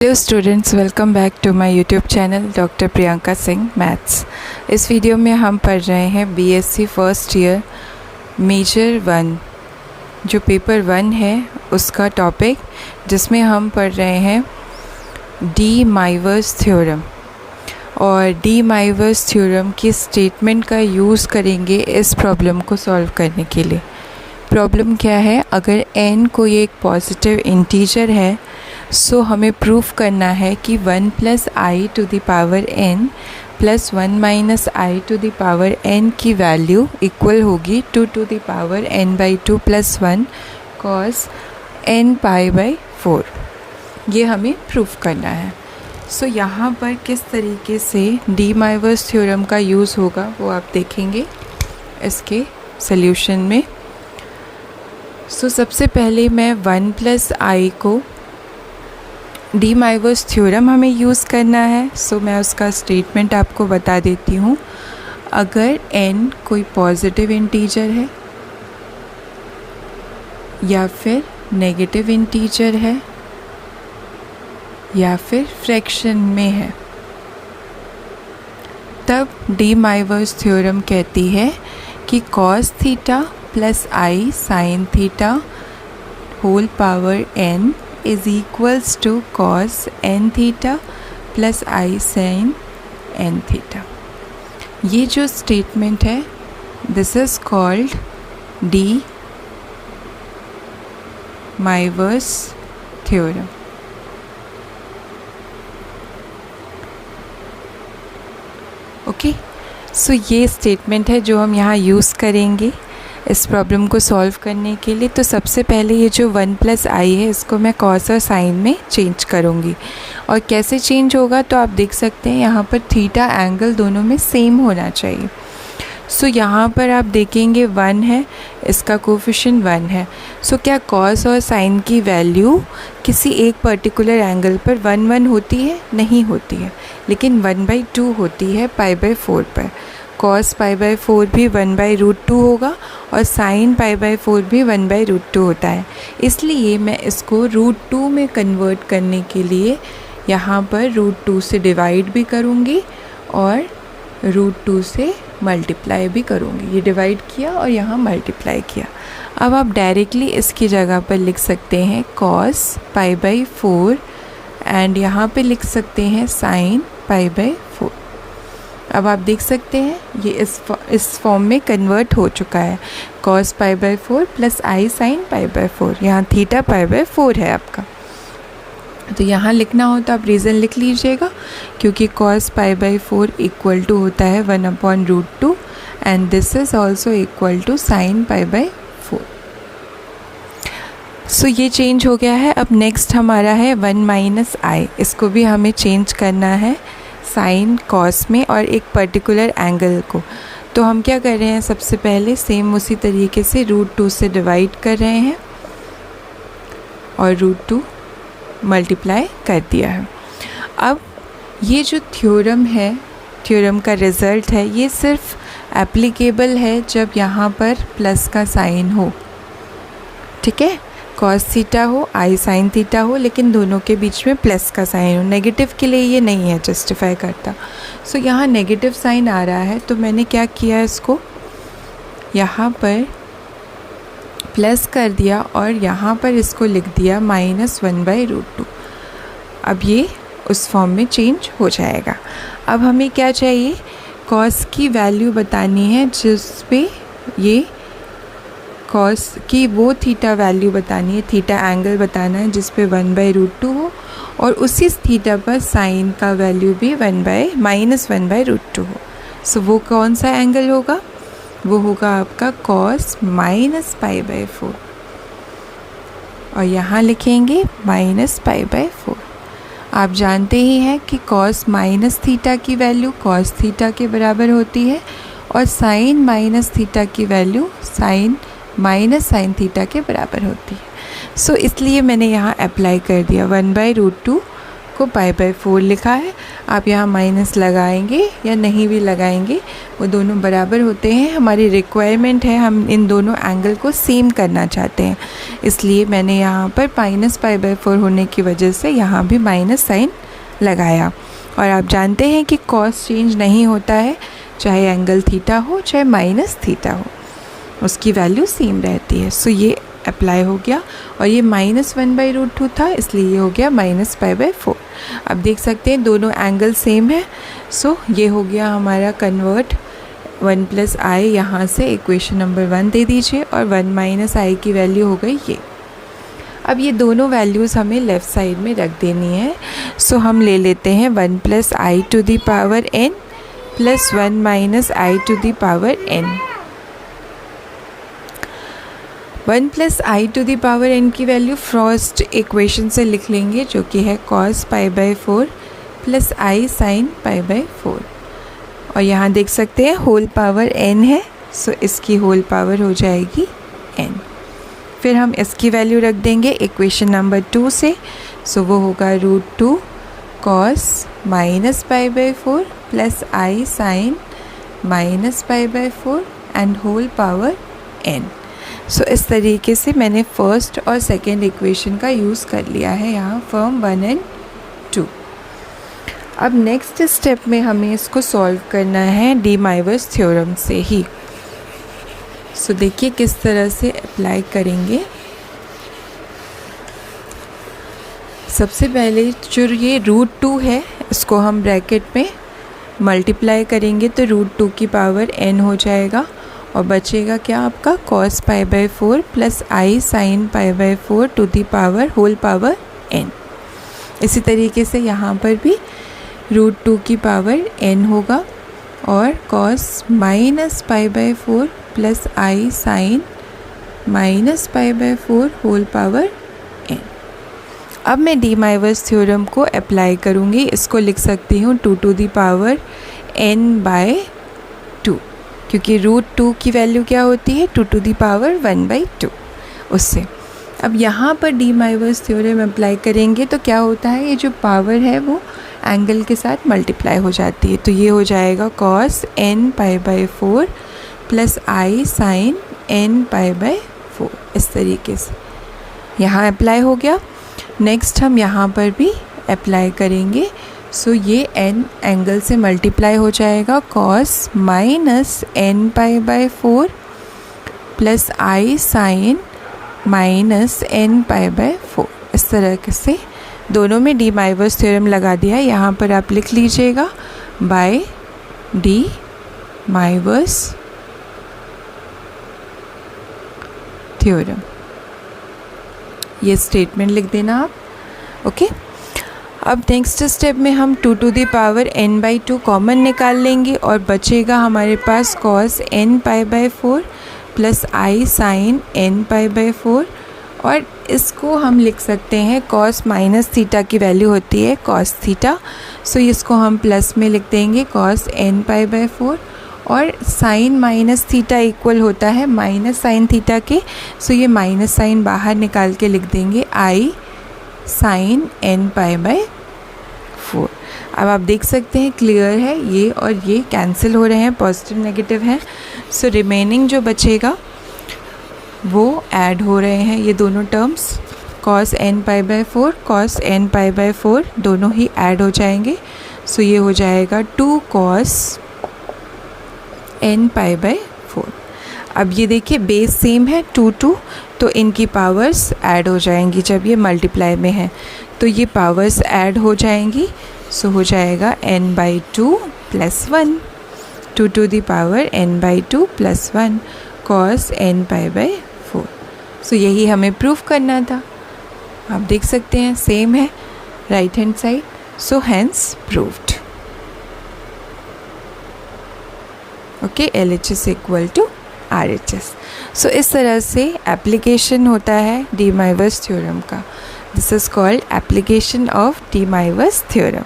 Hello students, welcome back to my YouTube channel doctor Priyanka Singh maths. इस video में हम पढ़ रहे हैं बीएससी फर्स्ट ईयर मेजर 1 जो पेपर 1 है उसका टॉपिक, जिसमें हम पढ़ रहे हैं डी माइवर्स थ्योरम। और डी माइवर्स थ्योरम की स्टेटमेंट का यूज़ करेंगे इस प्रॉब्लम को सॉल्व करने के लिए। प्रॉब्लम क्या है, अगर n कोई एक पॉजिटिव इंटीजर है सो हमें प्रूफ करना है कि 1 + i to the power n + 1 - i to the power n की वैल्यू इक्वल होगी 2 to the power n/2 + 1 cos n π/4। ये हमें प्रूफ करना है। सो यहाँ पर किस तरीके से डी माइवर्स थ्योरम का यूज़ होगा वो आप देखेंगे इसके सल्यूशन में। सो सबसे पहले मैं 1 + i को डी माइवर्स थ्योरम हमें यूज़ करना है। सो मैं उसका स्टेटमेंट आपको बता देती हूँ। अगर n कोई पॉजिटिव इंटीजर है या फिर नेगेटिव इंटीजर है या फिर फ्रैक्शन में है, तब डी माइवर्स थ्योरम कहती है कि cos थीटा + i sin थीटा whole power n is equals to cos n theta + i sin n theta. ये जो स्टेटमेंट है this is called de Moivre's theorem. Okay, so ये स्टेटमेंट है जो हम यहाँ यूज़ करेंगे इस प्रॉब्लम को सॉल्व करने के लिए। तो सबसे पहले ये जो 1 + i है इसको मैं cos और sin में चेंज करूँगी। और कैसे चेंज होगा तो आप देख सकते हैं यहाँ पर थीटा एंगल दोनों में सेम होना चाहिए। सो यहाँ पर आप देखेंगे 1 है, इसका कोफिशिएंट 1 है। सो क्या cos और sin की वैल्यू किसी एक पर्टिकुलर एंगल पर 1 होती है? नहीं होती है, लेकिन 1/2 होती है π/4 पर। cos π/4 भी 1/√2 होगा और sin π/4 भी 1/√2 होता है। इसलिए मैं इसको √2 में कन्वर्ट करने के लिए यहाँ पर √2 से डिवाइड भी करूँगी और √2 से मल्टीप्लाई भी करूँगी। ये डिवाइड किया और यहाँ मल्टीप्लाई किया। अब आप डायरेक्टली इसकी जगह पर लिख सकते हैं cos π/4 एंड यहाँ पे लिख सकते हैं sin π/4। अब आप देख सकते हैं ये इस फॉर्म में कन्वर्ट हो चुका है। cos π/4 + i sin π/4, यहाँ थीटा π/4 है आपका। तो यहाँ लिखना हो तो आप रीज़न लिख लीजिएगा, क्योंकि cos π/4 इक्वल टू होता है 1/√2 and this is also equal to sin π/4। So ये चेंज हो गया है। अब नेक्स्ट हमारा है 1 - i, इसको भी हमें चेंज करना है साइन कॉस में और एक पर्टिकुलर एंगल को। तो हम क्या कर रहे हैं, सबसे पहले सेम उसी तरीके से √2 से डिवाइड कर रहे हैं और √2 मल्टीप्लाई कर दिया है। अब ये जो थ्योरम है, थ्योरम का रिज़ल्ट है, ये सिर्फ एप्लीकेबल है जब यहाँ पर प्लस का साइन हो। ठीक है, cos थीटा हो, i sin थीटा हो, लेकिन दोनों के बीच में प्लस का साइन हो। नेगेटिव के लिए ये नहीं है जस्टिफाई करता। सो यहाँ नेगेटिव साइन आ रहा है तो मैंने क्या किया, इसको यहाँ पर प्लस कर दिया और यहाँ पर इसको लिख दिया -1/√2। अब ये उस फॉर्म में चेंज हो जाएगा। अब हमें क्या चाहिए, cos की वैल्यू बतानी है जिस पे ये cos की वो थीटा वैल्यू बतानी है, थीटा एंगल बताना है जिस पे 1/√2 हो, और उसी थीटा पर साइन का वैल्यू भी -1/√2 हो। सो वो कौन सा एंगल होगा, वो होगा आपका cos -π/4 और यहाँ लिखेंगे -π/4। आप जानते ही हैं कि cos -थीटा की वैल्यू cos थीटा के बराबर होती है और sin -थीटा की वैल्यू sin थीटा के बराबर होती है। सो इसलिए मैंने यहाँ अप्लाई कर दिया 1/√2 देखो π/4 लिखा है। आप यहाँ माइनस लगाएंगे या नहीं भी लगाएंगे, वो दोनों बराबर होते हैं। हमारी रिक्वायरमेंट है, हम इन दोनों एंगल को सेम करना चाहते हैं, इसलिए मैंने यहाँ पर -π/4 होने की वजह से यहाँ भी माइनस साइन लगाया। और आप जानते हैं कि कॉस चेंज नहीं होता है, चाहे एंगल थीटा हो चाहे माइनस थीटा हो, उसकी वैल्यू सेम रहती है। सो ये अप्लाई हो गया, और ये -1/√2 था, इसलिए ये हो गया -π/4। अब देख सकते हैं दोनों एंगल सेम है। सो ये हो गया हमारा कन्वर्ट। 1 + i यहाँ से इक्वेशन नंबर 1 दे दीजिए, और 1 - i की वैल्यू हो गई ये। अब ये दोनों वैल्यूज़ हमें लेफ़्ट साइड में रख देनी है। सो हम ले लेते हैं 1 + i to the power n + 1 - i to the power n। 1 + i to the power n की वैल्यू फर्स्ट इक्वेशन से लिख लेंगे, जो कि है cos π/4 + i sin π/4। और यहाँ देख सकते हैं होल पावर n है, सो इसकी होल पावर हो जाएगी n। फिर हम इसकी वैल्यू रख देंगे इक्वेशन नंबर 2 से। सो वो होगा √2 cos -π/4 + i sin -π/4 and whole power n। So इस तरीके से मैंने फर्स्ट और सेकेंड इक्वेशन का यूज़ कर लिया है यहाँ फॉर्म 1 और 2। अब नेक्स्ट स्टेप में हमें इसको सॉल्व करना है डी माइवर्स थ्योरम से ही। सो देखिए किस तरह से अप्लाई करेंगे। सबसे पहले जो ये √2 है, इसको हम ब्रैकेट में मल्टीप्लाई करेंगे तो √2 की पावर n हो जाएगा, और बचेगा क्या आपका cos π/4 + i sin π/4 to the power whole power n। इसी तरीके से यहाँ पर भी √2 की पावर n होगा, और cos -π/4 + i sin -π/4 whole power n। अब मैं डी माइवर्स थ्योरम को अप्लाई करूँगी। इसको लिख सकती हूँ 2 to the power n/2, क्योंकि √2 की वैल्यू क्या होती है 2 to the power 1/2 उससे। अब यहाँ पर डी माइवर्स थ्योरम अप्लाई करेंगे तो क्या होता है, ये जो पावर है वो एंगल के साथ मल्टीप्लाई हो जाती है, तो ये हो जाएगा cos nπ/4 + i sin nπ/4। इस तरीके से यहाँ अप्लाई हो गया। नेक्स्ट हम यहाँ पर भी अप्लाई करेंगे। सो ये n एंगल से मल्टीप्लाई हो जाएगा, cos -nπ/4 + i sin -nπ/4। इस तरह से दोनों में डी माइवर्स थ्योरम लगा दिया है। यहाँ पर आप लिख लीजिएगा बाय डी माइवर्स थ्योरम, ये स्टेटमेंट लिख देना आप। ओके, अब नेक्स्ट स्टेप में हम 2 to the power n/2 common निकाल लेंगे, और बचेगा हमारे पास cos nπ/4 + i sin nπ/4, और इसको हम लिख सकते हैं cos -θ की वैल्यू होती है cos थीटा, सो इसको हम प्लस में लिख देंगे cos nπ/4, और sin -θ इक्वल होता है -sin θ के, सो ये माइनस साइन बाहर निकाल के लिख देंगे i sin nπ/4। अब आप देख सकते हैं क्लियर है, ये और ये कैंसिल हो रहे हैं, पॉजिटिव नेगेटिव हैं। सो रिमेनिंग जो बचेगा वो ऐड हो रहे हैं, ये दोनों terms cos nπ/4 cos nπ/4 दोनों ही ऐड हो जाएंगे। सो ये हो जाएगा 2 cos nπ/4। अब ये देखिए बेस सेम है 2 2, तो इनकी पावर्स ऐड हो जाएंगी जब ये मल्टीप्लाई में है, तो ये पावर्स ऐड हो जाएंगी। सो हो जाएगा n/2 + 1, 2 to the power n/2 + 1 cos nπ/4। सो यही हमें प्रूफ करना था। आप देख सकते हैं सेम है right hand side, so hence proved. Okay, LHS = RHS। So इस तरह से एप्लीकेशन होता है डी माइवर्स थ्योरम का। This is called application of de Moivre's theorem.